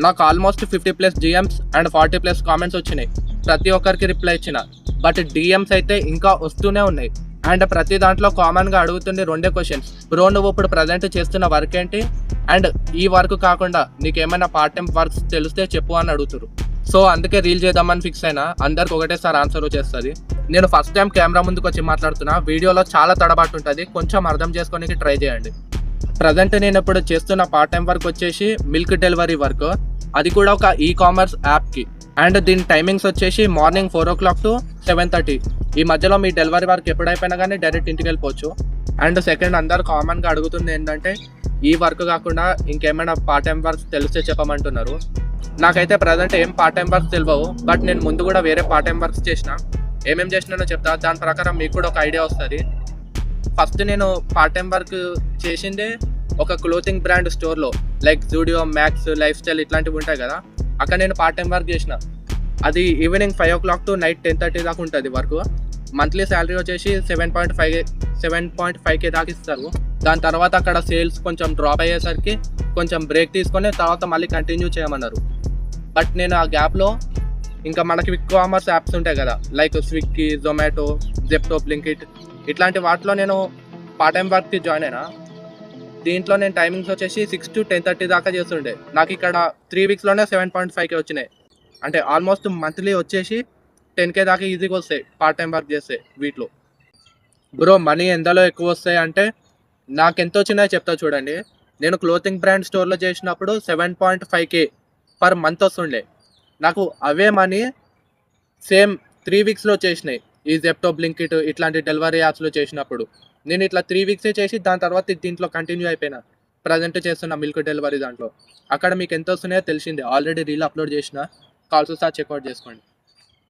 నాకు almost 50+ DMs and 40+ comments వచ్చినాయి. ప్రతి ఒక్కరికి రిప్లై ఇచ్చిన. బట్ డిఎమ్స్ అయితే ఇంకా వస్తూనే ఉన్నాయి. అండ్ ప్రతి దాంట్లో కామన్గా అడుగుతుంది రెండే క్వశ్చన్స్. బ్రో నువ్వు ఇప్పుడు ప్రజెంట్ చేస్తున్న వర్క్ ఏంటి, అండ్ ఈ వర్క్ కాకుండా నీకేమైనా పార్ట్ టైం వర్క్స్ తెలిస్తే చెప్పు అని అడుగుతారు. సో అందుకే రీల్ చేద్దామని ఫిక్స్ అయినా. అందరికి ఒకటేసారి ఆన్సర్ వచ్చేస్తుంది. నేను ఫస్ట్ టైం కెమెరా ముందుకు వచ్చి మాట్లాడుతున్నా. వీడియోలో చాలా తడబాటు ఉంటుంది, కొంచెం అర్థం చేసుకోనికి ట్రై చేయండి. ప్రజెంట్ నేను ఇప్పుడు చేస్తున్న పార్ట్ టైం వర్క్ వచ్చేసి మిల్క్ డెలివరీ వర్క్. అది కూడా ఒక కామర్స్ యాప్కి. అండ్ దీని టైమింగ్స్ వచ్చేసి మార్నింగ్ 4 o'clock to 7:30. ఈ మధ్యలో మీ డెలివరీ వర్క్ ఎప్పుడైపోయినా కానీ డైరెక్ట్ ఇంటికి వెళ్ళిపోవచ్చు. అండ్ సెకండ్, అందరు కామన్గా అడుగుతుంది ఏంటంటే ఈ వర్క్ కాకుండా ఇంకేమైనా పార్ట్ టైం వర్క్స్ తెలిస్తే చెప్పమంటున్నారు. నాకైతే ప్రజెంట్ ఏం పార్ట్ టైం వర్క్స్ తెలియవు. బట్ నేను ముందు కూడా వేరే పార్ట్ టైం వర్క్స్ చేసిన. ఏమేమి చేసినానో చెప్తా, దాని ప్రకారం మీకు కూడా ఒక ఐడియా వస్తుంది. ఫస్ట్ నేను పార్ట్ టైం వర్క్ చేసిందే ఒక క్లోతింగ్ బ్రాండ్ స్టోర్లో, like Zudio, max, life style ఇట్లాంటివి ఉంటాయి కదా. అక్కడ నేను పార్ట్ టైం వర్క్ చేసిన. అది ఈవినింగ్ 5 o'clock to నైట్ 10:30 దాకా ఉంటుంది వర్క్. మంత్లీ శాలరీ వచ్చేసి 7.5K దాకా ఇస్తారు. దాని తర్వాత అక్కడ సేల్స్ కొంచెం డ్రాప్ అయ్యేసరికి కొంచెం బ్రేక్ తీసుకొని తర్వాత మళ్ళీ కంటిన్యూ చేయమన్నారు. బట్ నేను ఆ గ్యాప్లో ఇంకా మనకి కామర్స్ యాప్స్ ఉంటాయి కదా, like Swiggy, Zomato, Zepto, Blinkit ఇట్లాంటి వాటిలో నేను పార్ట్ టైం వర్క్కి జాయిన్ అయినా. దీంట్లో నేను టైమింగ్స్ వచ్చేసి 6 to 10:30 దాకా చేస్తుండే. నాకు ఇక్కడ 3 weeksలోనే 7.5K వచ్చినాయి. అంటే ఆల్మోస్ట్ మంత్లీ వచ్చేసి 10K దాకా ఈజీగా వస్తాయి పార్ట్ టైం వర్క్ చేస్తే వీటిలో. బ్రో మనీ ఎంతలో ఎక్కువ వస్తాయి అంటే నాకు ఎంత వచ్చినాయో చెప్తా చూడండి. నేను క్లోతింగ్ బ్రాండ్ స్టోర్లో చేసినప్పుడు 7.5K పర్ మంత్ వస్తుండే. నాకు అవే మనీ సేమ్ 3 weeksలో చేసినాయి ఈ జెప్టో, బ్లింకిట్ ఇట్లాంటి డెలివరీ యాప్స్లో చేసినప్పుడు. నేను ఇట్లా 3 weeks చేసి దాని తర్వాత దీంట్లో కంటిన్యూ అయిపోయినా. ప్రజెంట్ చేస్తున్న మిల్క్ డెలివరీ దాంట్లో. అక్కడ మీకు ఎంత వస్తున్నాయో తెలిసిందే. ఆల్రెడీ రీల్ అప్లోడ్ చేసిన, కాల్స్ వస్తే చెక్అవుట్ చేసుకోండి.